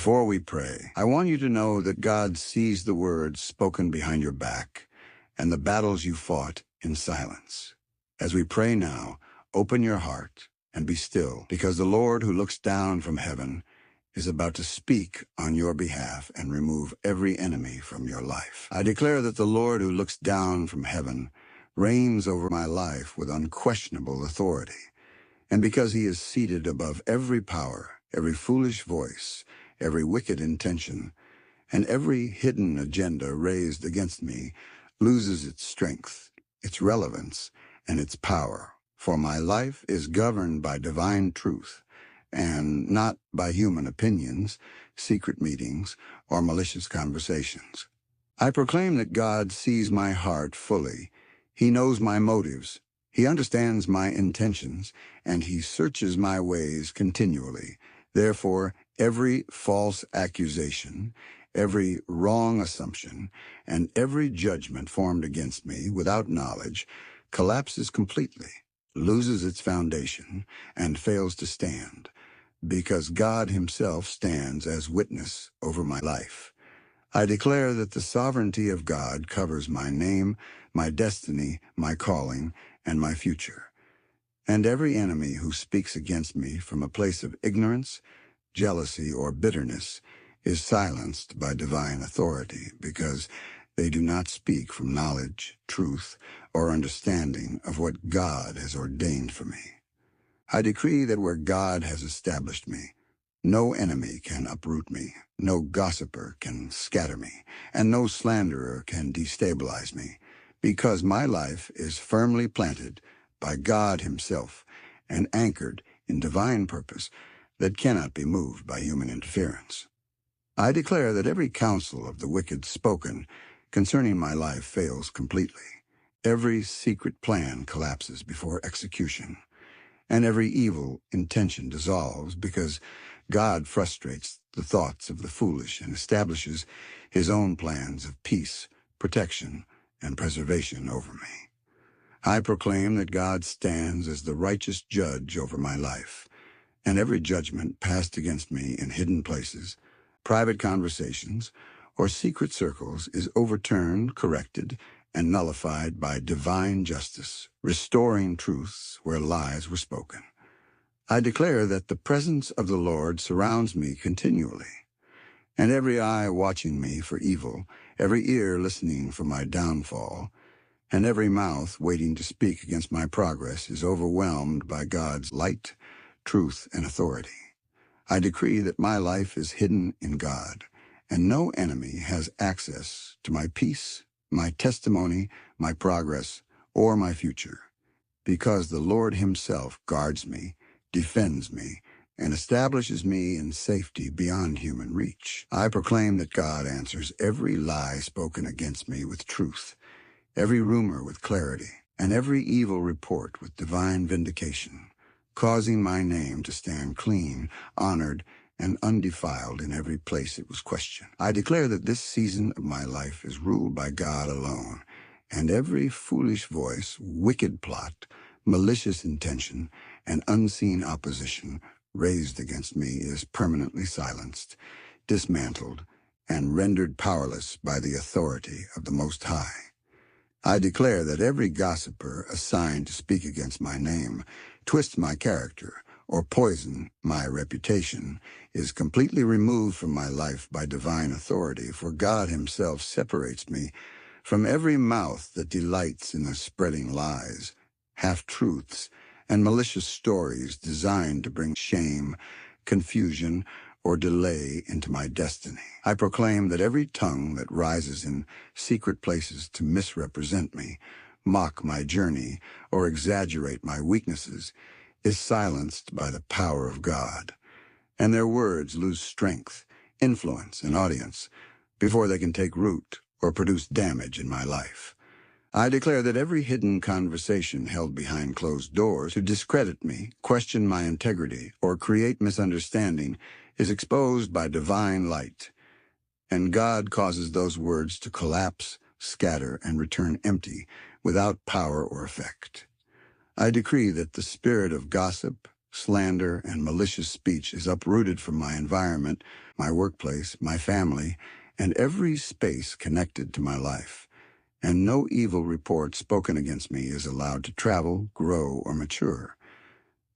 Before we pray, I want you to know that God sees the words spoken behind your back and the battles you fought in silence. As we pray now, open your heart and be still, because the Lord who looks down from heaven is about to speak on your behalf and remove every enemy from your life. I declare that the Lord who looks down from heaven reigns over my life with unquestionable authority. And because he is seated above every power, every foolish voice, every wicked intention, and every hidden agenda raised against me loses its strength, its relevance, and its power. For my life is governed by divine truth, and not by human opinions, secret meetings, or malicious conversations. I proclaim that God sees my heart fully. He knows my motives. He understands my intentions, and he searches my ways continually. Therefore, every false accusation, every wrong assumption, and every judgment formed against me without knowledge collapses completely, loses its foundation, and fails to stand, because God himself stands as witness over my life. I declare that the sovereignty of God covers my name, my destiny, my calling, and my future. And every enemy who speaks against me from a place of ignorance, jealousy, or bitterness is silenced by divine authority, because they do not speak from knowledge, truth, or understanding of what God has ordained for me. I decree that where God has established me, no enemy can uproot me, no gossiper can scatter me, and no slanderer can destabilize me, because my life is firmly planted by God himself and anchored in divine purpose that cannot be moved by human interference. I declare that every counsel of the wicked spoken concerning my life fails completely. Every secret plan collapses before execution, and every evil intention dissolves, because God frustrates the thoughts of the foolish and establishes his own plans of peace, protection, and preservation over me. I proclaim that God stands as the righteous judge over my life, and every judgment passed against me in hidden places, private conversations, or secret circles is overturned, corrected, and nullified by divine justice, restoring truths where lies were spoken. I declare that the presence of the Lord surrounds me continually, and every eye watching me for evil, every ear listening for my downfall, and every mouth waiting to speak against my progress is overwhelmed by God's light, truth, and authority. I decree that my life is hidden in God, and no enemy has access to my peace, my testimony, my progress, or my future, because the Lord himself guards me, defends me, and establishes me in safety beyond human reach. I proclaim that God answers every lie spoken against me with truth, every rumor with clarity, and every evil report with divine vindication, causing my name to stand clean, honored, and undefiled in every place it was questioned. I declare that this season of my life is ruled by God alone, and every foolish voice, wicked plot, malicious intention, and unseen opposition raised against me is permanently silenced, dismantled, and rendered powerless by the authority of the Most High. I declare that every gossiper assigned to speak against my name, twist my character, or poison my reputation is completely removed from my life by divine authority, for God himself separates me from every mouth that delights in the spreading lies, half-truths, and malicious stories designed to bring shame, confusion, or delay into my destiny. I proclaim that every tongue that rises in secret places to misrepresent me, mock my journey, or exaggerate my weaknesses is silenced by the power of God, and their words lose strength, influence, and audience before they can take root or produce damage in my life. I declare that every hidden conversation held behind closed doors to discredit me, question my integrity, or create misunderstanding is exposed by divine light, and God causes those words to collapse, scatter, and return empty without power or effect. I decree that the spirit of gossip, slander, and malicious speech is uprooted from my environment, my workplace, my family, and every space connected to my life. And no evil report spoken against me is allowed to travel, grow, or mature.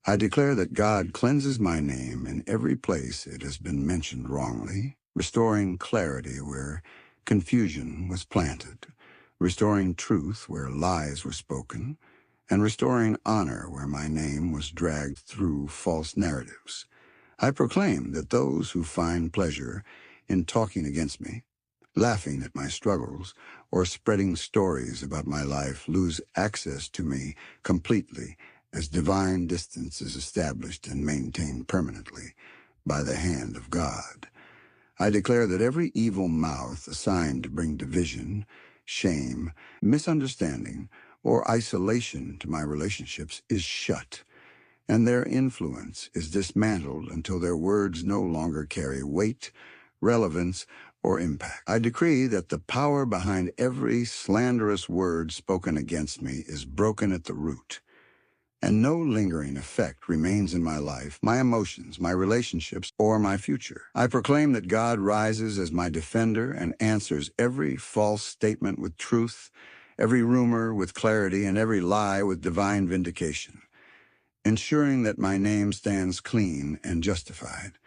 I declare that God cleanses my name in every place it has been mentioned wrongly, restoring clarity where confusion was planted, restoring truth where lies were spoken, and restoring honor where my name was dragged through false narratives. I proclaim that those who find pleasure in talking against me, laughing at my struggles, or spreading stories about my life lose access to me completely, as divine distance is established and maintained permanently by the hand of God. I declare that every evil mouth assigned to bring division, shame, misunderstanding, or isolation to my relationships is shut, and their influence is dismantled until their words no longer carry weight, relevance, or impact. I decree that the power behind every slanderous word spoken against me is broken at the root, and no lingering effect remains in my life, my emotions, my relationships, or my future. I proclaim that God rises as my defender and answers every false statement with truth, every rumor with clarity, and every lie with divine vindication, ensuring that my name stands clean and justified.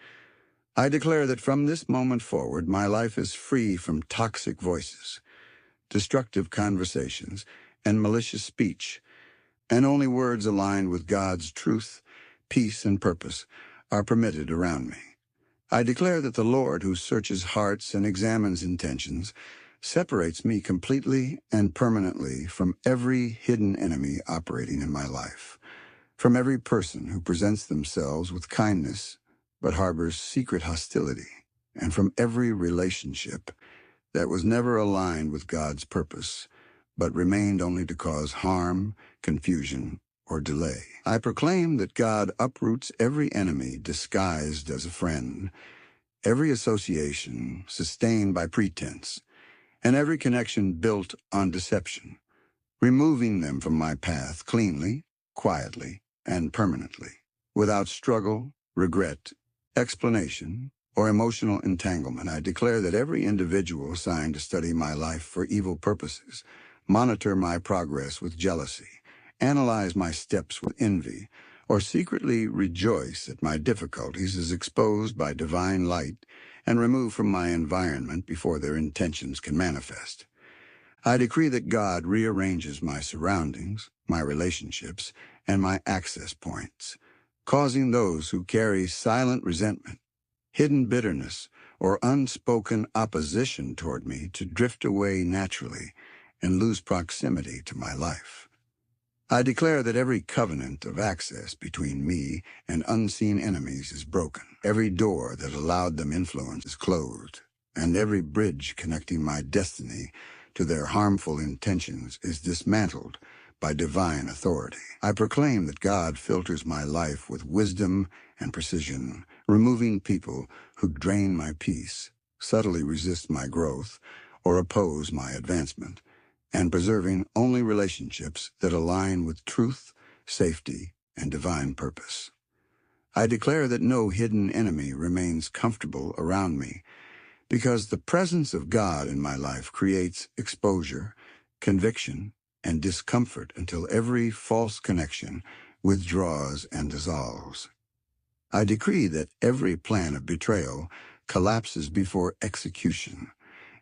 I declare that from this moment forward, my life is free from toxic voices, destructive conversations, and malicious speech, and only words aligned with God's truth, peace, and purpose are permitted around me. I declare that the Lord, who searches hearts and examines intentions, separates me completely and permanently from every hidden enemy operating in my life, from every person who presents themselves with kindness but harbors secret hostility, and from every relationship that was never aligned with God's purpose, but remained only to cause harm, confusion, or delay. I proclaim that God uproots every enemy disguised as a friend, every association sustained by pretense, and every connection built on deception, removing them from my path cleanly, quietly, and permanently, without struggle, regret, explanation, or emotional entanglement. I declare that every individual assigned to study my life for evil purposes, monitor my progress with jealousy, analyze my steps with envy, or secretly rejoice at my difficulties is exposed by divine light and removed from my environment before their intentions can manifest. I decree that God rearranges my surroundings, my relationships, and my access points, causing those who carry silent resentment, hidden bitterness, or unspoken opposition toward me to drift away naturally and lose proximity to my life. I declare that every covenant of access between me and unseen enemies is broken. Every door that allowed them influence is closed, and every bridge connecting my destiny to their harmful intentions is dismantled by divine authority. I proclaim that God filters my life with wisdom and precision, removing people who drain my peace, subtly resist my growth, or oppose my advancement, and preserving only relationships that align with truth, safety, and divine purpose. I declare that no hidden enemy remains comfortable around me, because the presence of God in my life creates exposure, conviction, and discomfort until every false connection withdraws and dissolves. I decree that every plan of betrayal collapses before execution,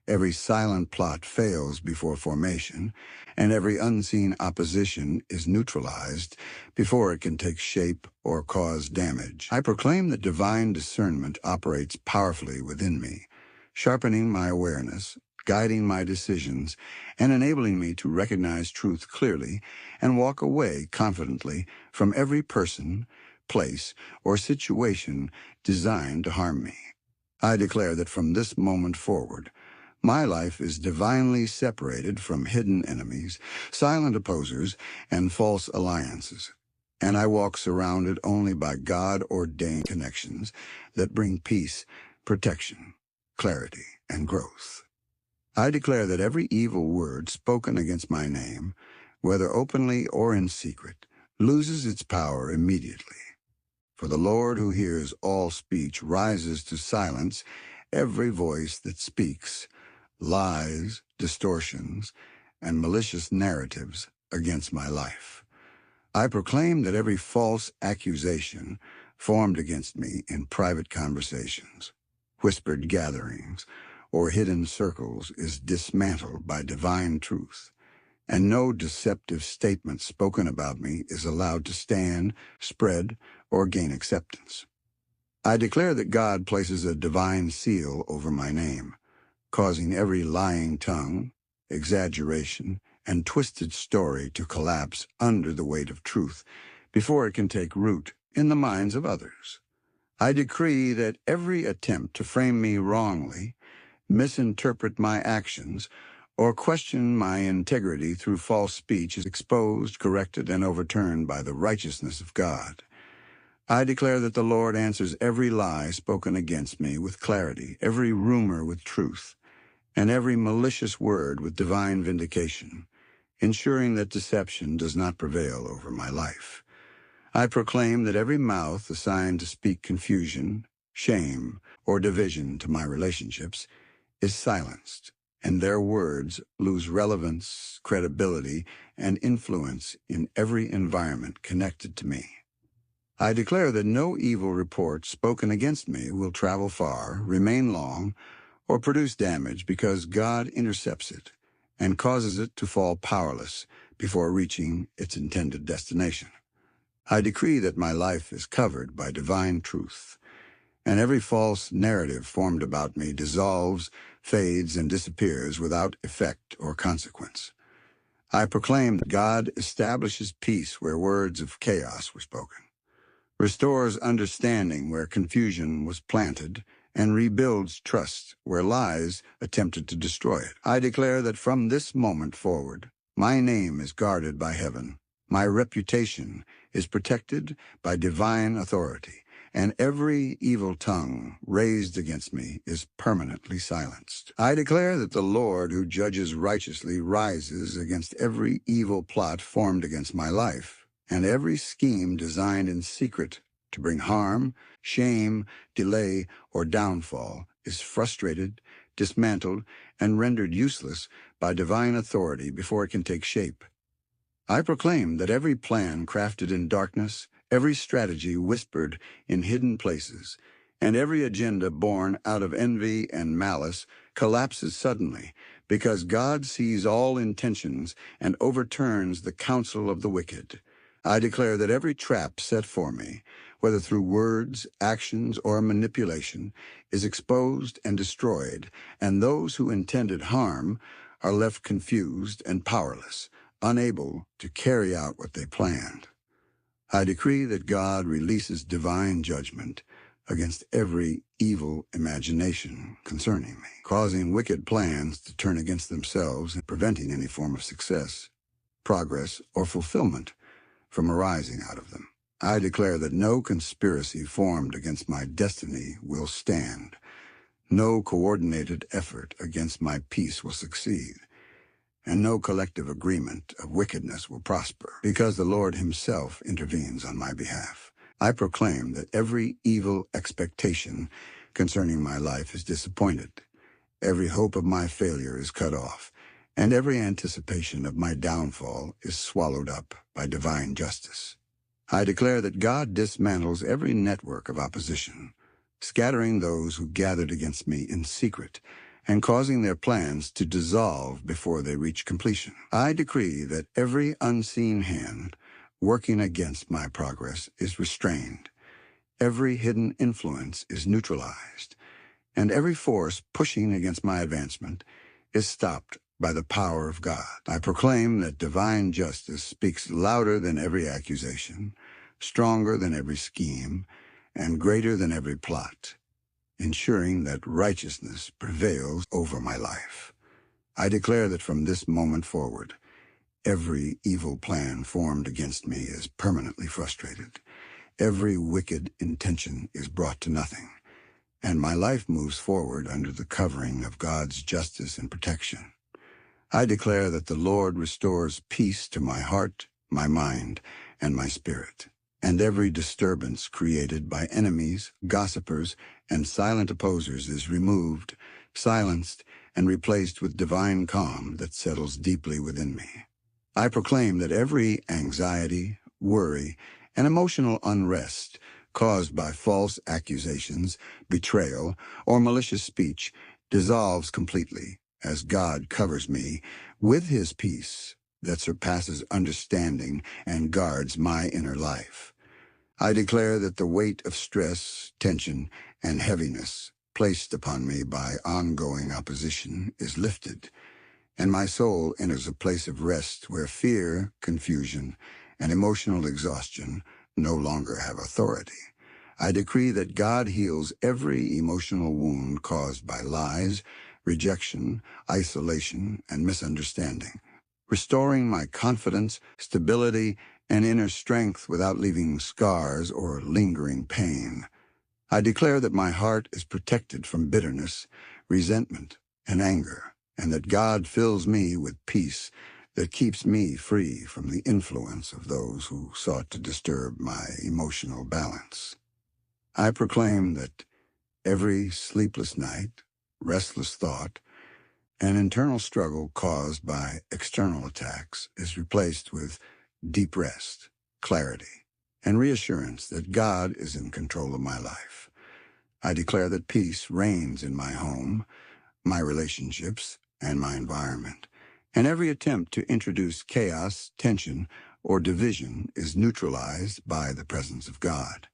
every silent plot fails before formation, and every unseen opposition is neutralized before it can take shape or cause damage. I proclaim that divine discernment operates powerfully within me, sharpening my awareness, guiding my decisions, and enabling me to recognize truth clearly and walk away confidently from every person, place, or situation designed to harm me. I declare that from this moment forward, my life is divinely separated from hidden enemies, silent opposers, and false alliances, and I walk surrounded only by God-ordained connections that bring peace, protection, clarity, and growth. I declare that every evil word spoken against my name, whether openly or in secret, loses its power immediately. For the Lord who hears all speech rises to silence every voice that speaks lies, distortions, and malicious narratives against my life. I proclaim that every false accusation formed against me in private conversations, whispered gatherings, or hidden circles is dismantled by divine truth, and no deceptive statement spoken about me is allowed to stand, spread, or gain acceptance. I declare that God places a divine seal over my name, causing every lying tongue, exaggeration, and twisted story to collapse under the weight of truth before it can take root in the minds of others. I decree that every attempt to frame me wrongly, misinterpret my actions, or question my integrity through false speech is exposed, corrected, and overturned by the righteousness of God. I declare that the Lord answers every lie spoken against me with clarity, every rumor with truth, and every malicious word with divine vindication, ensuring that deception does not prevail over my life. I proclaim that every mouth assigned to speak confusion, shame, or division to my relationships is silenced, and their words lose relevance, credibility, and influence in every environment connected to me. I declare that no evil report spoken against me will travel far, remain long, or produce damage because God intercepts it and causes it to fall powerless before reaching its intended destination. I decree that my life is covered by divine truth, and every false narrative formed about me dissolves, fades, and disappears without effect or consequence. I proclaim that God establishes peace where words of chaos were spoken, restores understanding where confusion was planted, and rebuilds trust where lies attempted to destroy it. I declare that from this moment forward, my name is guarded by heaven, my reputation is protected by divine authority, and every evil tongue raised against me is permanently silenced. I declare that the Lord who judges righteously rises against every evil plot formed against my life, and every scheme designed in secret to bring harm, shame, delay, or downfall is frustrated, dismantled, and rendered useless by divine authority before it can take shape. I proclaim that every plan crafted in darkness, every strategy whispered in hidden places, and every agenda born out of envy and malice collapses suddenly because God sees all intentions and overturns the counsel of the wicked. I declare that every trap set for me, whether through words, actions, or manipulation, is exposed and destroyed, and those who intended harm are left confused and powerless, unable to carry out what they planned. I decree that God releases divine judgment against every evil imagination concerning me, causing wicked plans to turn against themselves and preventing any form of success, progress, or fulfillment from arising out of them. I declare that no conspiracy formed against my destiny will stand. No coordinated effort against my peace will succeed, and no collective agreement of wickedness will prosper, because the Lord himself intervenes on my behalf. I proclaim that every evil expectation concerning my life is disappointed, every hope of my failure is cut off, and every anticipation of my downfall is swallowed up by divine justice. I declare that God dismantles every network of opposition, scattering those who gathered against me in secret and causing their plans to dissolve before they reach completion. I decree that every unseen hand working against my progress is restrained, every hidden influence is neutralized, and every force pushing against my advancement is stopped by the power of God. I proclaim that divine justice speaks louder than every accusation, stronger than every scheme, and greater than every plot, ensuring that righteousness prevails over my life. I declare that from this moment forward, every evil plan formed against me is permanently frustrated. Every wicked intention is brought to nothing, and my life moves forward under the covering of God's justice and protection. I declare that the Lord restores peace to my heart, my mind, and my spirit. and every disturbance created by enemies, gossipers, and silent opposers is removed, silenced, and replaced with divine calm that settles deeply within me. I proclaim that every anxiety, worry, and emotional unrest caused by false accusations, betrayal, or malicious speech dissolves completely as God covers me with his peace that surpasses understanding and guards my inner life. I declare that the weight of stress, tension, and heaviness placed upon me by ongoing opposition is lifted, and my soul enters a place of rest where fear, confusion, and emotional exhaustion no longer have authority. I decree that God heals every emotional wound caused by lies, rejection, isolation, and misunderstanding, restoring my confidence, stability, and inner strength without leaving scars or lingering pain. I declare that my heart is protected from bitterness, resentment, and anger, and that God fills me with peace that keeps me free from the influence of those who sought to disturb my emotional balance. I proclaim that every sleepless night, restless thought, and internal struggle caused by external attacks is replaced with deep rest, clarity, and reassurance that God is in control of my life. I declare that peace reigns in my home, my relationships, and my environment, and every attempt to introduce chaos, tension, or division is neutralized by the presence of God.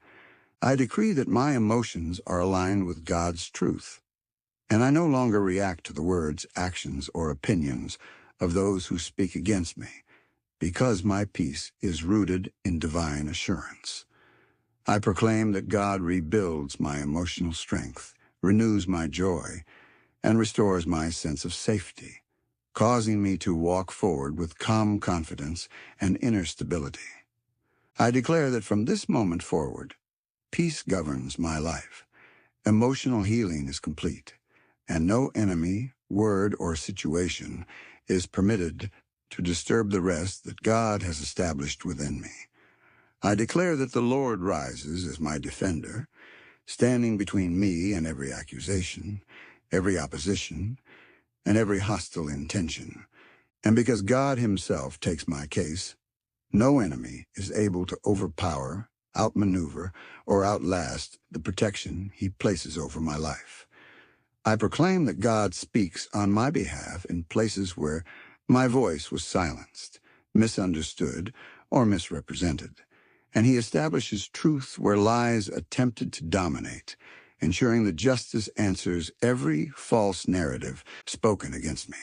I decree that my emotions are aligned with God's truth, and I no longer react to the words, actions, or opinions of those who speak against me, because my peace is rooted in divine assurance. I proclaim that God rebuilds my emotional strength, renews my joy, and restores my sense of safety, causing me to walk forward with calm confidence and inner stability. I declare that from this moment forward, peace governs my life. Emotional healing is complete, and no enemy, word, or situation is permitted to disturb the rest that God has established within me. I declare that the Lord rises as my defender, standing between me and every accusation, every opposition, and every hostile intention. And because God himself takes my case, no enemy is able to overpower, outmaneuver, or outlast the protection he places over my life. I proclaim that God speaks on my behalf in places where my voice was silenced, misunderstood, or misrepresented, and he establishes truth where lies attempted to dominate, ensuring that justice answers every false narrative spoken against me.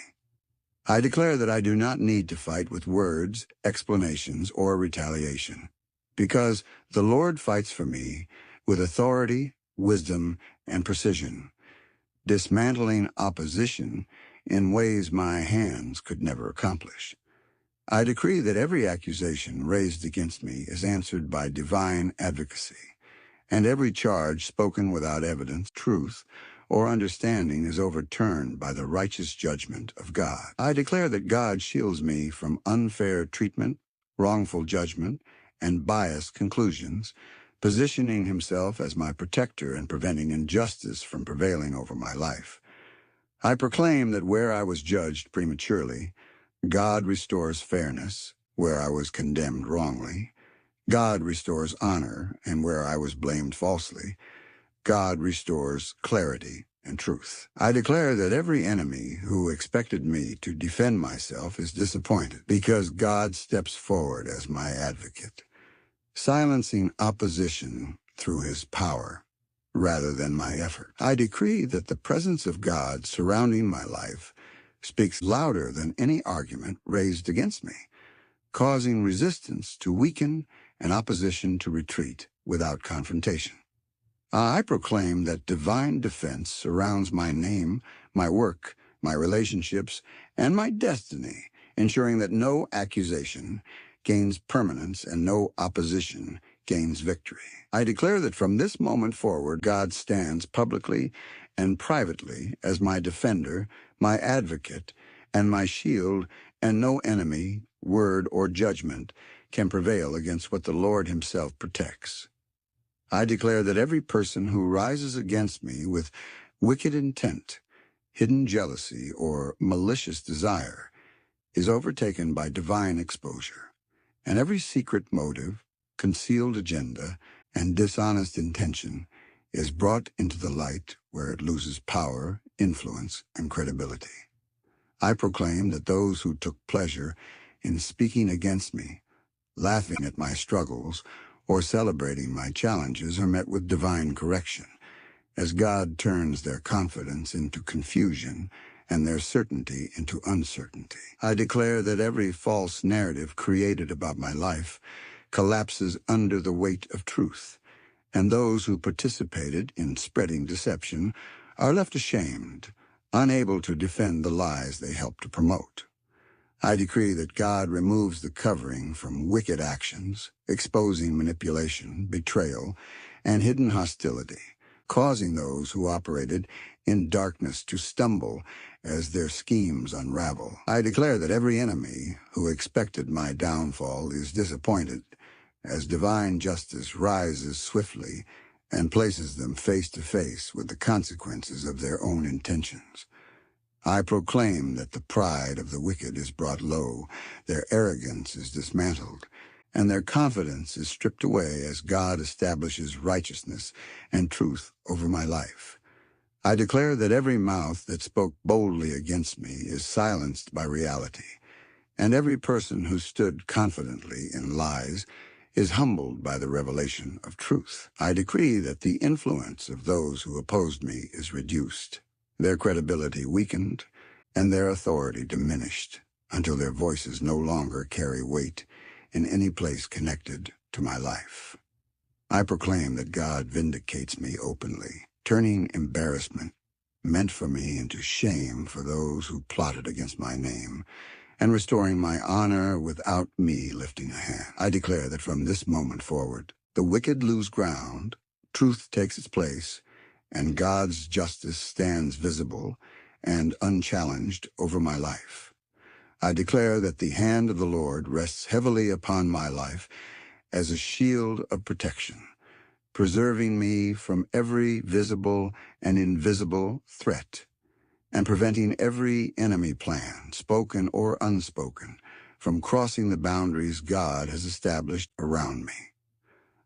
I declare that I do not need to fight with words, explanations, or retaliation, because the Lord fights for me with authority, wisdom, and precision, dismantling opposition in ways my hands could never accomplish. I decree that every accusation raised against me is answered by divine advocacy, and every charge spoken without evidence, truth, or understanding is overturned by the righteous judgment of God. I declare that God shields me from unfair treatment, wrongful judgment, and biased conclusions, positioning himself as my protector and preventing injustice from prevailing over my life. I proclaim that where I was judged prematurely, God restores fairness. Where I was condemned wrongly, God restores honor, and where I was blamed falsely, God restores clarity and truth. I declare that every enemy who expected me to defend myself is disappointed because God steps forward as my advocate, silencing opposition through his power rather than my effort. I decree that the presence of God surrounding my life speaks louder than any argument raised against me, causing resistance to weaken and opposition to retreat without confrontation. I proclaim that divine defense surrounds my name, my work, my relationships, and my destiny, ensuring that no accusation gains permanence and no opposition gains victory. I declare that from this moment forward, God stands publicly and privately as my defender, my advocate, and my shield, and no enemy, word, or judgment can prevail against what the Lord himself protects. I declare that every person who rises against me with wicked intent, hidden jealousy, or malicious desire is overtaken by divine exposure, and every secret motive, concealed agenda, and dishonest intention is brought into the light where it loses power, influence, and credibility. I proclaim that those who took pleasure in speaking against me, laughing at my struggles, or celebrating my challenges are met with divine correction, as God turns their confidence into confusion and their certainty into uncertainty. I declare that every false narrative created about my life collapses under the weight of truth, and those who participated in spreading deception are left ashamed, unable to defend the lies they helped to promote. I decree that God removes the covering from wicked actions, exposing manipulation, betrayal, and hidden hostility, causing those who operated in darkness to stumble as their schemes unravel. I declare that every enemy who expected my downfall is disappointed, as divine justice rises swiftly and places them face to face with the consequences of their own intentions. I proclaim that the pride of the wicked is brought low, their arrogance is dismantled, and their confidence is stripped away as God establishes righteousness and truth over my life. I declare that every mouth that spoke boldly against me is silenced by reality, and every person who stood confidently in lies is humbled by the revelation of truth. I decree that the influence of those who opposed me is reduced, their credibility weakened, and their authority diminished, until their voices no longer carry weight in any place connected to my life. I proclaim that God vindicates me openly, turning embarrassment meant for me into shame for those who plotted against my name, and restoring my honor without me lifting a hand. I declare that from this moment forward, the wicked lose ground, truth takes its place, and God's justice stands visible and unchallenged over my life. I declare that the hand of the Lord rests heavily upon my life as a shield of protection, preserving me from every visible and invisible threat, and preventing every enemy plan, spoken or unspoken, from crossing the boundaries God has established around me.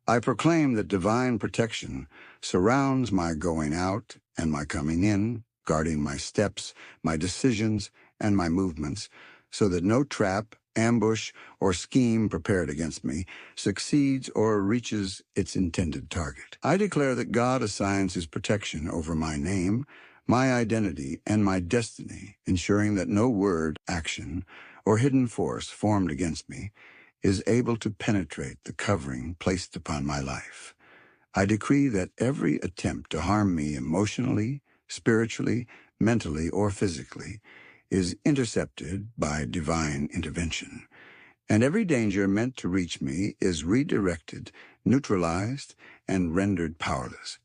I proclaim that divine protection surrounds my going out and my coming in, guarding my steps, my decisions, and my movements, so that no trap, ambush, or scheme prepared against me succeeds or reaches its intended target. I declare that God assigns his protection over my name, my identity, and my destiny, ensuring that no word, action, or hidden force formed against me is able to penetrate the covering placed upon my life. I decree that every attempt to harm me emotionally, spiritually, mentally, or physically is intercepted by divine intervention, and every danger meant to reach me is redirected, neutralized, and rendered powerless.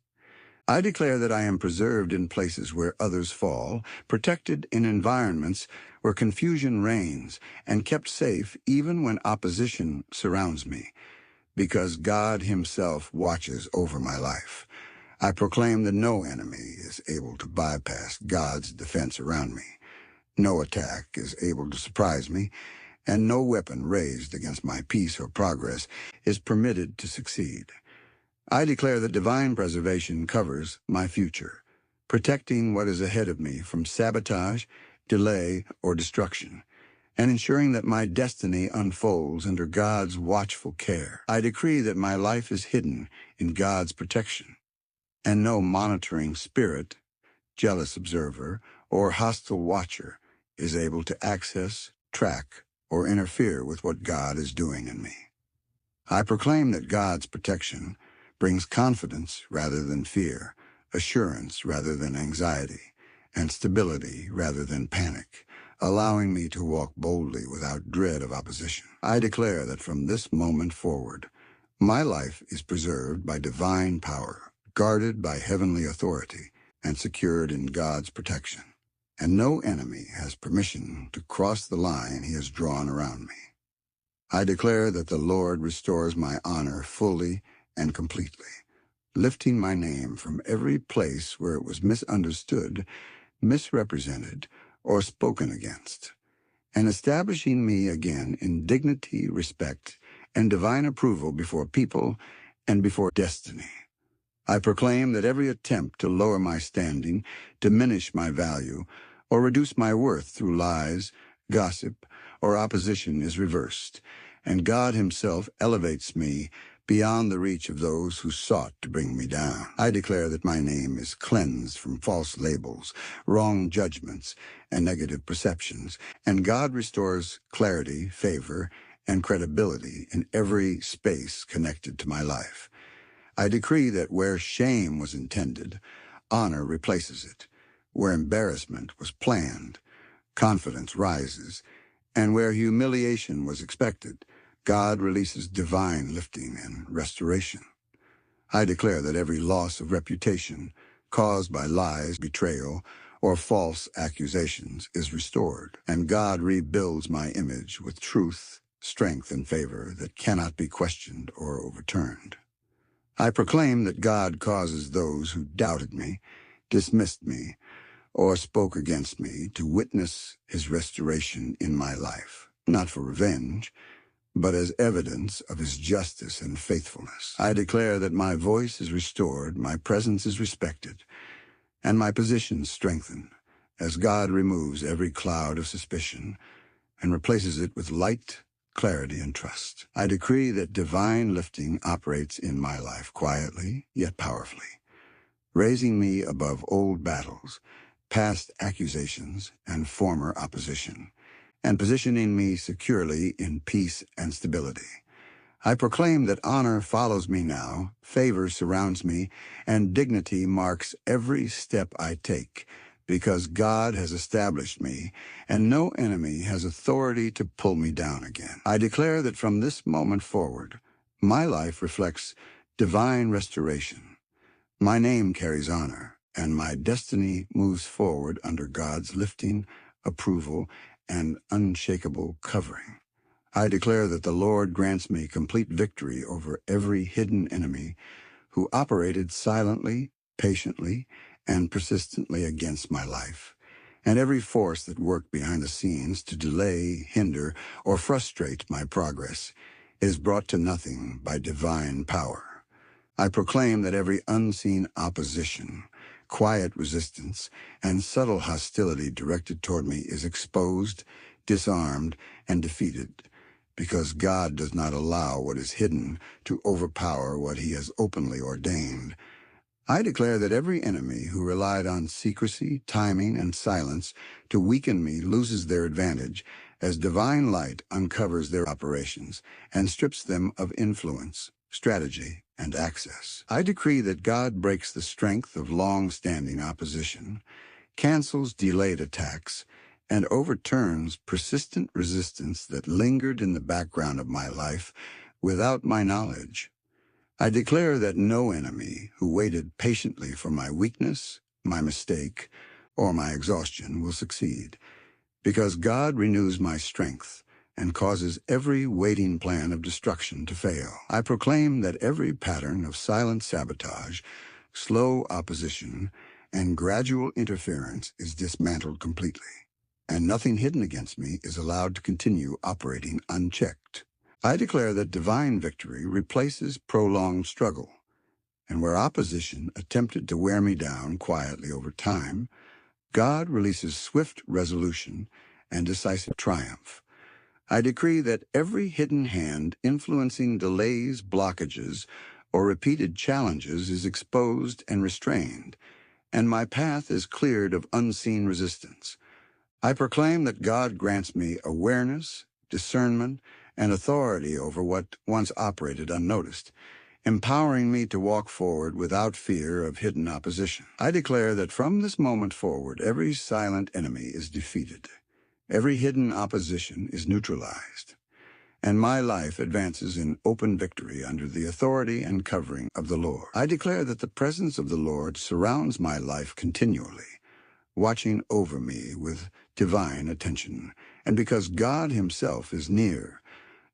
I declare that I am preserved in places where others fall, protected in environments where confusion reigns, and kept safe even when opposition surrounds me, because God himself watches over my life. I proclaim that no enemy is able to bypass God's defense around me. No attack is able to surprise me, and no weapon raised against my peace or progress is permitted to succeed. I declare that divine preservation covers my future, protecting what is ahead of me from sabotage, delay, or destruction, and ensuring that my destiny unfolds under God's watchful care. I decree that my life is hidden in God's protection, and no monitoring spirit, jealous observer, or hostile watcher is able to access, track, or interfere with what God is doing in me. I proclaim that God's protection brings confidence rather than fear, assurance rather than anxiety, and stability rather than panic, allowing me to walk boldly without dread of opposition. I declare that from this moment forward, my life is preserved by divine power, guarded by heavenly authority, and secured in God's protection, and no enemy has permission to cross the line he has drawn around me. I declare that the Lord restores my honor fully and completely, lifting my name from every place where it was misunderstood, misrepresented, or spoken against, and establishing me again in dignity, respect, and divine approval before people and before destiny. I proclaim that every attempt to lower my standing, diminish my value, or reduce my worth through lies, gossip, or opposition is reversed, and God Himself elevates me beyond the reach of those who sought to bring me down. I declare that my name is cleansed from false labels, wrong judgments, and negative perceptions, and God restores clarity, favor, and credibility in every space connected to my life. I decree that where shame was intended, honor replaces it. Where embarrassment was planned, confidence rises. And where humiliation was expected, God releases divine lifting and restoration. I declare that every loss of reputation caused by lies, betrayal, or false accusations is restored, and God rebuilds my image with truth, strength, and favor that cannot be questioned or overturned. I proclaim that God causes those who doubted me, dismissed me, or spoke against me to witness His restoration in my life, not for revenge, but as evidence of His justice and faithfulness. I declare that my voice is restored, my presence is respected, and my position strengthened, as God removes every cloud of suspicion and replaces it with light, clarity, and trust. I decree that divine lifting operates in my life quietly, yet powerfully, raising me above old battles, past accusations, and former opposition, and positioning me securely in peace and stability. I proclaim that honor follows me now, favor surrounds me, and dignity marks every step I take, because God has established me, and no enemy has authority to pull me down again. I declare that from this moment forward, my life reflects divine restoration. My name carries honor, and my destiny moves forward under God's lifting, approval, and unshakable covering. I declare that the Lord grants me complete victory over every hidden enemy who operated silently, patiently, and persistently against my life, and every force that worked behind the scenes to delay, hinder, or frustrate my progress is brought to nothing by divine power. I proclaim that every unseen opposition, quiet resistance, and subtle hostility directed toward me is exposed, disarmed, and defeated, because God does not allow what is hidden to overpower what He has openly ordained. I declare that every enemy who relied on secrecy, timing, and silence to weaken me loses their advantage as divine light uncovers their operations and strips them of influence, strategy, and access. I decree that God breaks the strength of long-standing opposition, cancels delayed attacks, and overturns persistent resistance that lingered in the background of my life without my knowledge. I declare that no enemy who waited patiently for my weakness, my mistake, or my exhaustion will succeed, because God renews my strength and causes every waiting plan of destruction to fail. I proclaim that every pattern of silent sabotage, slow opposition, and gradual interference is dismantled completely, and nothing hidden against me is allowed to continue operating unchecked. I declare that divine victory replaces prolonged struggle, and where opposition attempted to wear me down quietly over time, God releases swift resolution and decisive triumph. I decree that every hidden hand influencing delays, blockages, or repeated challenges is exposed and restrained, and my path is cleared of unseen resistance. I proclaim that God grants me awareness, discernment, and authority over what once operated unnoticed, empowering me to walk forward without fear of hidden opposition. I declare that from this moment forward, every silent enemy is defeated, every hidden opposition is neutralized, and my life advances in open victory under the authority and covering of the Lord. I declare that the presence of the Lord surrounds my life continually, watching over me with divine attention, and because God Himself is near,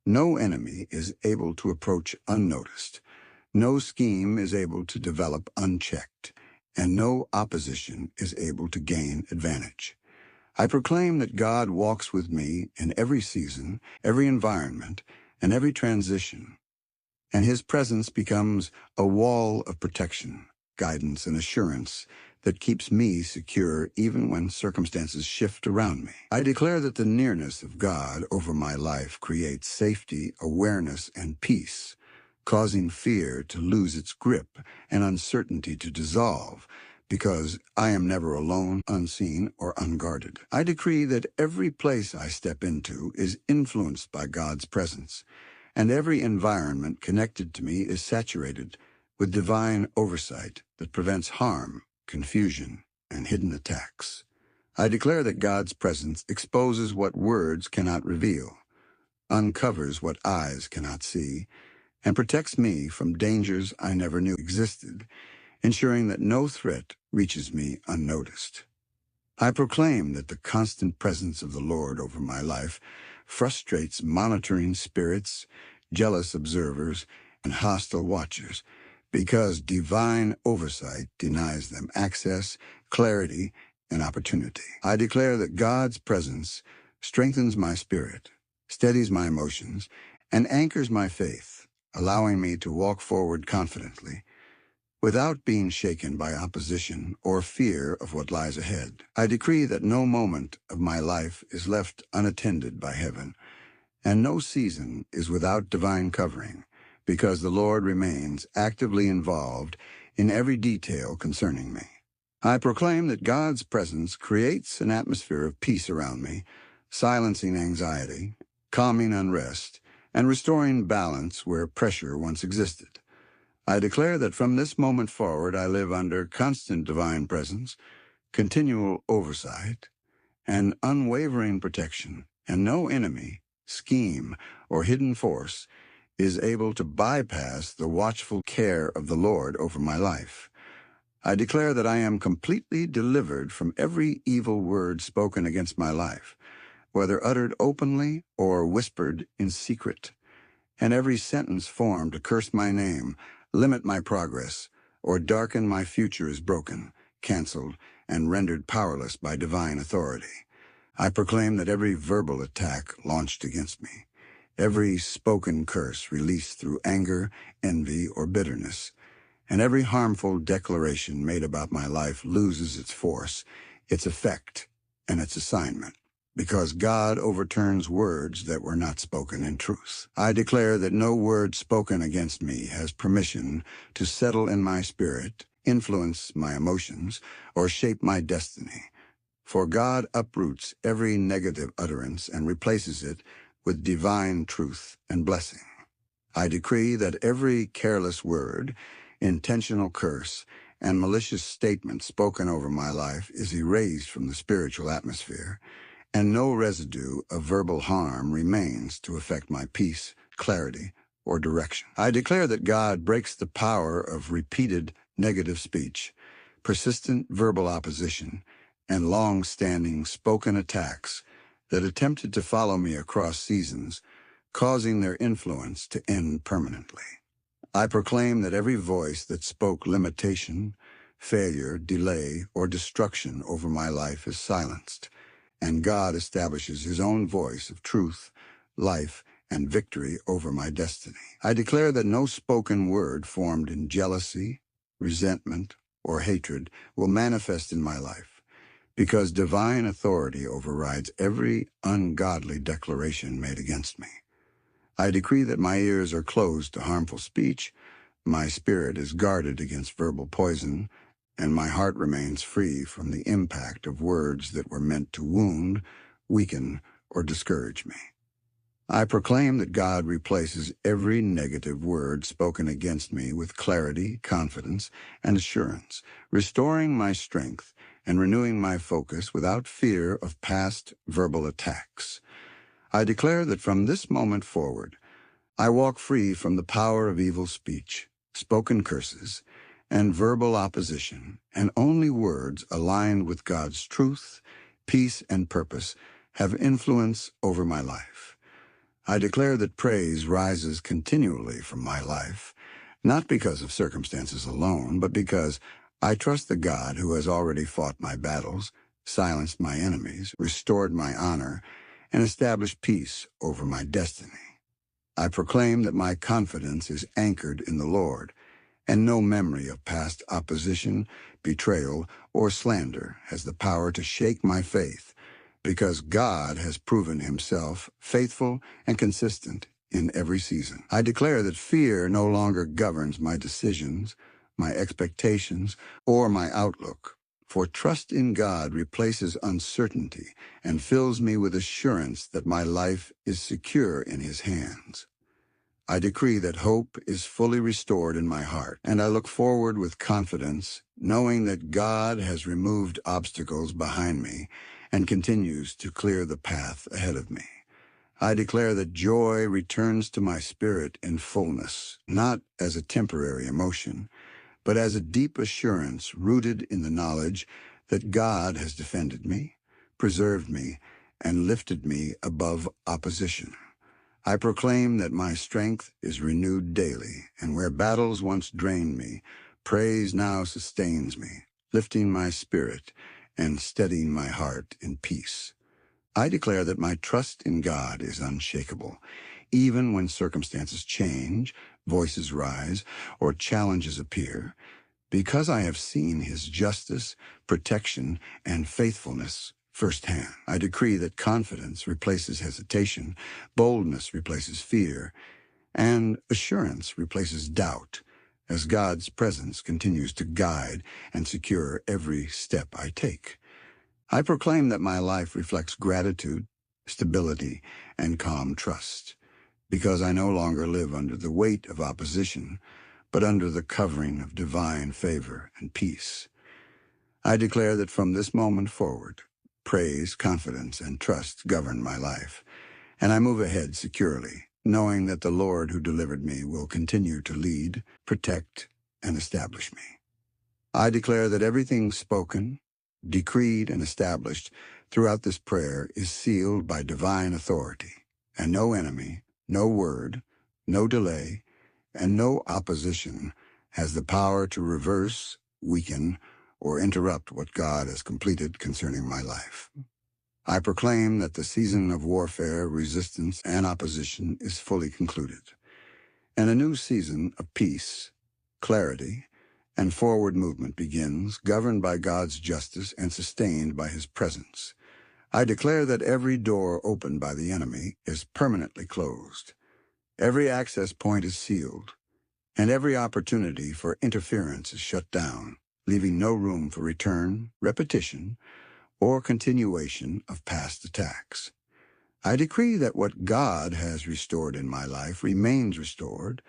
No enemy is able to approach unnoticed. No scheme is able to develop unchecked, and no opposition is able to gain advantage. I proclaim that God walks with me in every season, every environment, and every transition, and His presence becomes a wall of protection, guidance, and assurance that keeps me secure even when circumstances shift around me. I declare that the nearness of God over my life creates safety, awareness, and peace, causing fear to lose its grip and uncertainty to dissolve, because I am never alone, unseen, or unguarded. I decree that every place I step into is influenced by God's presence, and every environment connected to me is saturated with divine oversight that prevents harm, confusion, and hidden attacks. I declare that God's presence exposes what words cannot reveal, uncovers what eyes cannot see, and protects me from dangers I never knew existed, ensuring that no threat reaches me unnoticed. I proclaim that the constant presence of the Lord over my life frustrates monitoring spirits, jealous observers, and hostile watchers, because divine oversight denies them access, clarity, and opportunity. I declare that God's presence strengthens my spirit, steadies my emotions, and anchors my faith, allowing me to walk forward confidently, without being shaken by opposition or fear of what lies ahead. I decree that no moment of my life is left unattended by heaven, and no season is without divine covering, because the Lord remains actively involved in every detail concerning me. I proclaim that God's presence creates an atmosphere of peace around me, silencing anxiety, calming unrest, and restoring balance where pressure once existed. I declare that from this moment forward I live under constant divine presence, continual oversight, and unwavering protection, and no enemy, scheme, or hidden force is able to bypass the watchful care of the Lord over my life. I declare that I am completely delivered from every evil word spoken against my life, whether uttered openly or whispered in secret, and every sentence formed to curse my name, limit my progress, or darken my future is broken, canceled, and rendered powerless by divine authority. I proclaim that every verbal attack launched against me, every spoken curse released through anger, envy, or bitterness, and every harmful declaration made about my life loses its force, its effect, and its assignment, because God overturns words that were not spoken in truth. I declare that no word spoken against me has permission to settle in my spirit, influence my emotions, or shape my destiny, for God uproots every negative utterance and replaces it with divine truth and blessing. I decree that every careless word, intentional curse, and malicious statement spoken over my life is erased from the spiritual atmosphere, and no residue of verbal harm remains to affect my peace, clarity, or direction. I declare that God breaks the power of repeated negative speech, persistent verbal opposition, and long-standing spoken attacks that attempted to follow me across seasons, causing their influence to end permanently. I proclaim that every voice that spoke limitation, failure, delay, or destruction over my life is silenced, and God establishes His own voice of truth, life, and victory over my destiny. I declare that no spoken word formed in jealousy, resentment, or hatred will manifest in my life, because divine authority overrides every ungodly declaration made against me. I decree that my ears are closed to harmful speech, my spirit is guarded against verbal poison, and my heart remains free from the impact of words that were meant to wound, weaken, or discourage me. I proclaim that God replaces every negative word spoken against me with clarity, confidence, and assurance, restoring my strength and renewing my focus without fear of past verbal attacks. I declare that from this moment forward, I walk free from the power of evil speech, spoken curses, and verbal opposition, and only words aligned with God's truth, peace, and purpose have influence over my life. I declare that praise rises continually from my life, not because of circumstances alone, but because I trust the God who has already fought my battles, silenced my enemies, restored my honor, and established peace over my destiny. I proclaim that my confidence is anchored in the Lord, and no memory of past opposition, betrayal, or slander has the power to shake my faith, because God has proven himself faithful and consistent in every season. I declare that fear no longer governs my decisions, my expectations, or my outlook, for trust in God replaces uncertainty and fills me with assurance that my life is secure in his hands. I decree that hope is fully restored in my heart, and I look forward with confidence, knowing that God has removed obstacles behind me and continues to clear the path ahead of me. I declare that joy returns to my spirit in fullness, not as a temporary emotion, but as a deep assurance rooted in the knowledge that God has defended me, preserved me, and lifted me above opposition. I proclaim that my strength is renewed daily, and where battles once drained me, praise now sustains me, lifting my spirit and steadying my heart in peace. I declare that my trust in God is unshakable, even when circumstances change, voices rise, or challenges appear, because I have seen his justice, protection, and faithfulness firsthand. I decree that confidence replaces hesitation, boldness replaces fear, and assurance replaces doubt, as God's presence continues to guide and secure every step I take. I proclaim that my life reflects gratitude, stability, and calm trust, because I no longer live under the weight of opposition, but under the covering of divine favor and peace. I declare that from this moment forward, praise, confidence, and trust govern my life, and I move ahead securely, knowing that the Lord who delivered me will continue to lead, protect, and establish me. I declare that everything spoken, decreed, and established throughout this prayer is sealed by divine authority, and no enemy, no word, no delay, and no opposition has the power to reverse, weaken, or interrupt what God has completed concerning my life. I proclaim that the season of warfare, resistance, and opposition is fully concluded, and a new season of peace, clarity, and forward movement begins, governed by God's justice and sustained by his presence. I declare that every door opened by the enemy is permanently closed. Every access point is sealed, and every opportunity for interference is shut down, leaving no room for return, repetition, or continuation of past attacks. I decree that what God has restored in my life remains restored,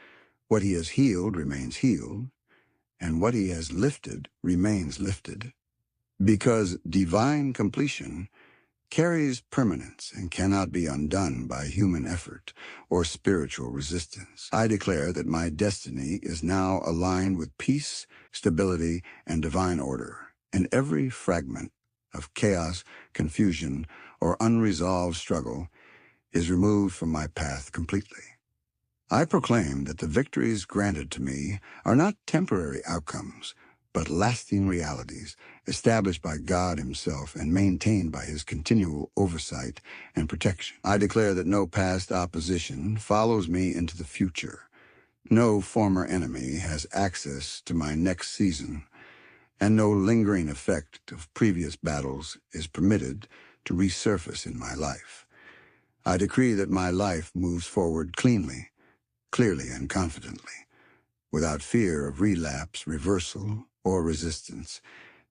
what he has healed remains healed, and what he has lifted remains lifted, because divine completion carries permanence and cannot be undone by human effort or spiritual resistance. I declare that my destiny is now aligned with peace, stability, and divine order, and every fragment of chaos, confusion, or unresolved struggle is removed from my path completely. I proclaim that the victories granted to me are not temporary outcomes, but lasting realities established by God himself and maintained by his continual oversight and protection. I declare that no past opposition follows me into the future. No former enemy has access to my next season, and no lingering effect of previous battles is permitted to resurface in my life. I decree that my life moves forward cleanly, clearly, and confidently, without fear of relapse, reversal, or resistance,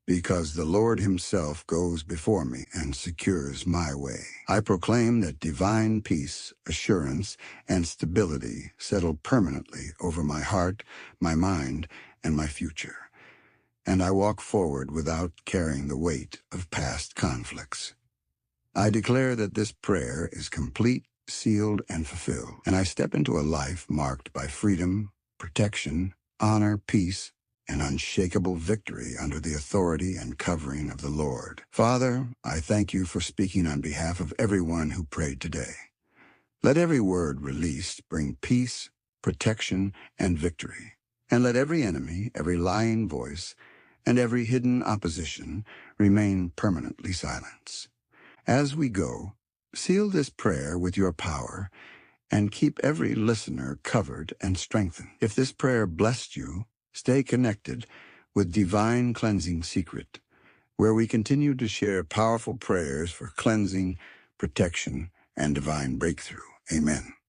because the Lord himself goes before me and secures my way. I proclaim that divine peace, assurance, and stability settle permanently over my heart, my mind, and my future, and I walk forward without carrying the weight of past conflicts. I declare that this prayer is complete, sealed, and fulfilled, and I step into a life marked by freedom, protection, honor, peace, and unshakable victory under the authority and covering of the Lord. Father, I thank you for speaking on behalf of everyone who prayed today. Let every word released bring peace, protection, and victory. And let every enemy, every lying voice, and every hidden opposition remain permanently silenced. As we go, seal this prayer with your power and keep every listener covered and strengthened. If this prayer blessed you, stay connected with Divine Cleansing Secret, where we continue to share powerful prayers for cleansing, protection, and divine breakthrough. Amen.